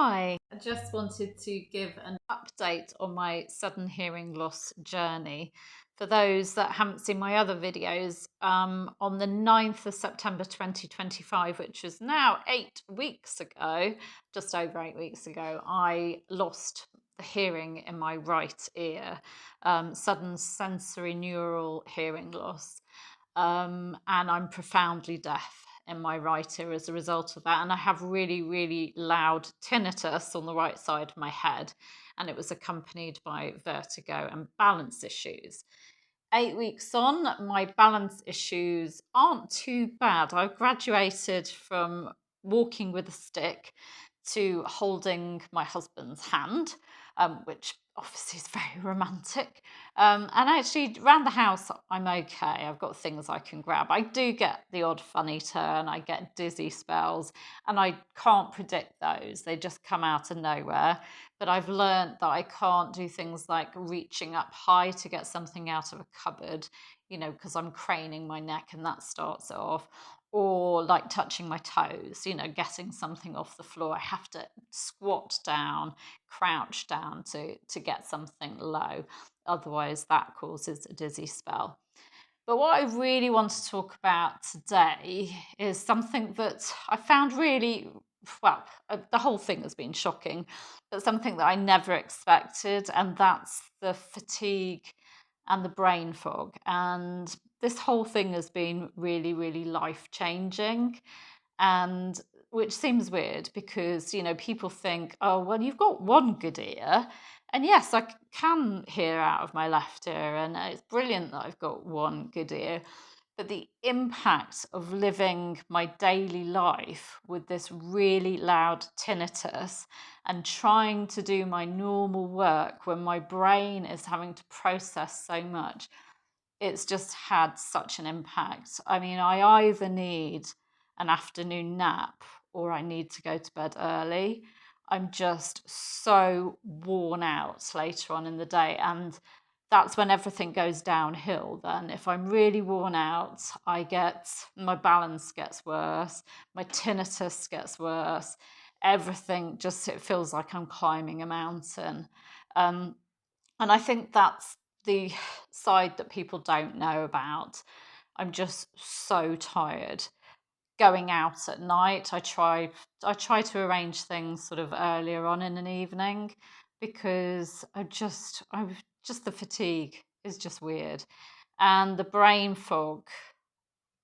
Hi, I just wanted to give an update on my sudden hearing loss journey. For those that haven't seen my other videos, on the 9th of September 2025, which is now 8 weeks ago, just over 8 weeks ago, I lost the hearing in my right ear, sudden sensorineural hearing loss. And I'm profoundly deaf in my right ear as a result of that. And I have really, really loud tinnitus on the right side of my head. And it was accompanied by vertigo and balance issues. 8 weeks on, my balance issues aren't too bad. I graduated from walking with a stick to holding my husband's hand, which obviously is very romantic. And actually, around the house, I'm okay. I've got things I can grab. I do get the odd funny turn, I get dizzy spells, and I can't predict those. They just come out of nowhere. But I've learned that I can't do things like reaching up high to get something out of a cupboard, because I'm craning my neck and that starts it off, or like touching my toes, getting something off the floor. I have to squat down, crouch down to get something low. Otherwise, that causes a dizzy spell. But what I really want to talk about today is something that I found really, well, the whole thing has been shocking, but something that I never expected, and that's the fatigue and the brain fog. And this whole thing has been really, really life changing. And which seems weird because, people think, oh, well, you've got one good ear. And yes, I can hear out of my left ear, and it's brilliant that I've got one good ear. But the impact of living my daily life with this really loud tinnitus and trying to do my normal work when my brain is having to process so much, it's just had such an impact. I mean, I either need an afternoon nap or I need to go to bed early. I'm just so worn out later on in the day. And that's when everything goes downhill. Then, if I'm really worn out, my balance gets worse, my tinnitus gets worse. Everything just, it feels like I'm climbing a mountain. Um, and I think that's the side that people don't know about. I'm just so tired. Going out at night, I try to arrange things sort of earlier on in an evening because I'm just the fatigue is just weird. And the brain fog,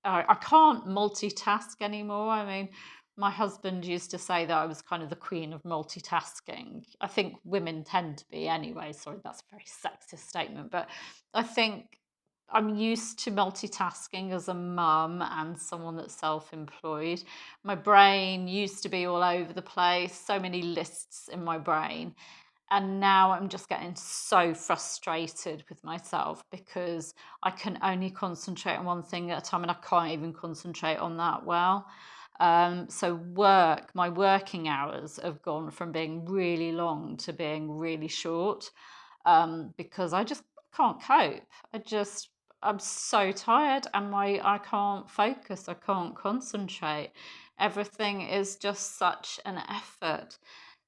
I can't multitask anymore. I mean, my husband used to say that I was kind of the queen of multitasking. I think women tend to be anyway. Sorry, that's a very sexist statement, but I think I'm used to multitasking as a mum and someone that's self-employed. My brain used to be all over the place, so many lists in my brain. And now I'm just getting so frustrated with myself because I can only concentrate on one thing at a time and I can't even concentrate on that well. So my working hours have gone from being really long to being really short, because I just can't cope. I'm so tired and I can't focus, I can't concentrate. Everything is just such an effort.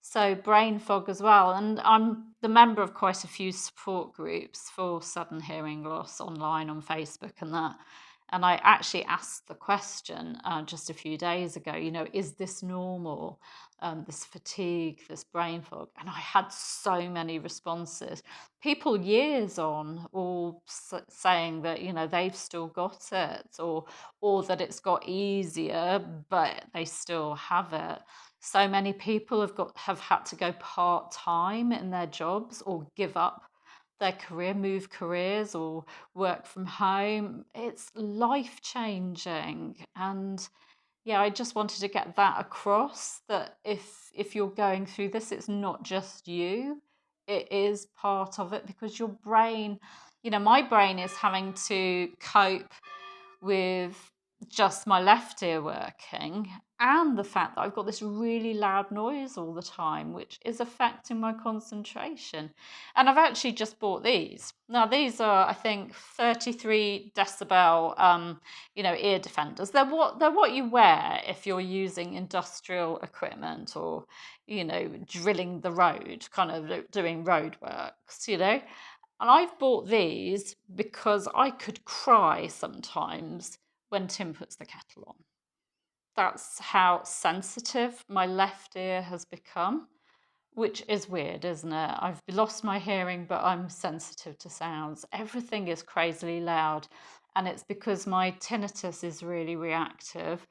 So brain fog as well. And I'm the member of quite a few support groups for sudden hearing loss online on Facebook and that. And I actually asked the question just a few days ago, is this normal? This fatigue, this brain fog. And I had so many responses. People years on all saying that, they've still got it, or that it's got easier, but they still have it. So many people have had to go part-time in their jobs or give up their career, move careers or work from home. It's life changing. And yeah, I just wanted to get that across, that if you're going through this, it's not just you. It is part of it because your brain, my brain is having to cope with just my left ear working, and the fact that I've got this really loud noise all the time, which is affecting my concentration. And I've actually just bought these. Now, these are, I think, 33 decibel, ear defenders. They're what you wear if you're using industrial equipment or, drilling the road, kind of doing road works, And I've bought these because I could cry sometimes when Tim puts the kettle on. That's how sensitive my left ear has become, which is weird, isn't it? I've lost my hearing, but I'm sensitive to sounds. Everything is crazily loud, and it's because my tinnitus is really reactive.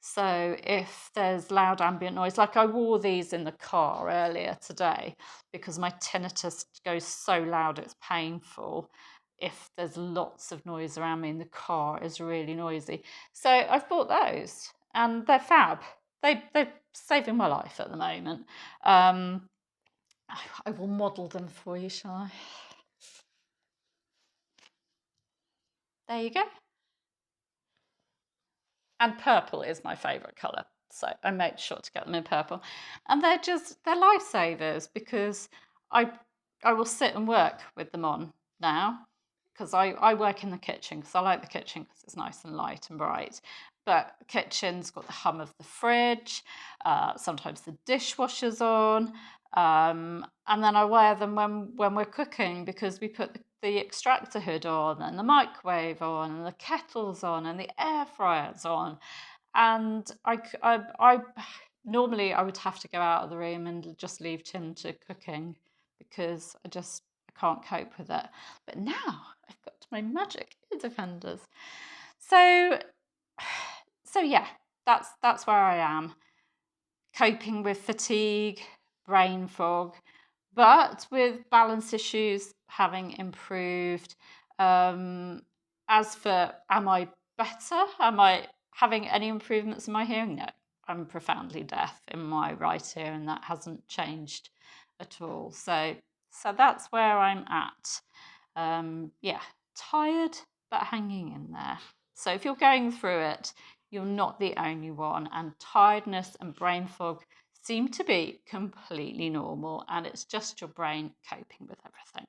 So if there's loud ambient noise, like I wore these in the car earlier today because my tinnitus goes so loud it's painful. If there's lots of noise around me in the car, it's really noisy. So I've bought those, and they're fab. They're saving my life at the moment. I will model them for you, shall I? There you go. And purple is my favourite colour, so I made sure to get them in purple. And they're lifesavers because I I will sit and work with them on now, because I work in the kitchen because I like the kitchen because it's nice and light and bright. But the kitchen's got the hum of the fridge, sometimes the dishwasher's on, and then I wear them when we're cooking because we put the extractor hood on and the microwave on and the kettle's on and the air fryer's on. And normally I would have to go out of the room and just leave Tim to cooking because I can't cope with it. But now I've got my magic ear defenders. So yeah, that's where I am, coping with fatigue, brain fog, but with balance issues having improved. As for, am I better? Am I having any improvements in my hearing? No, I'm profoundly deaf in my right ear, and that hasn't changed at all. So that's where I'm at. Yeah, tired, but hanging in there. So if you're going through it, you're not the only one, and tiredness and brain fog seem to be completely normal, and it's just your brain coping with everything.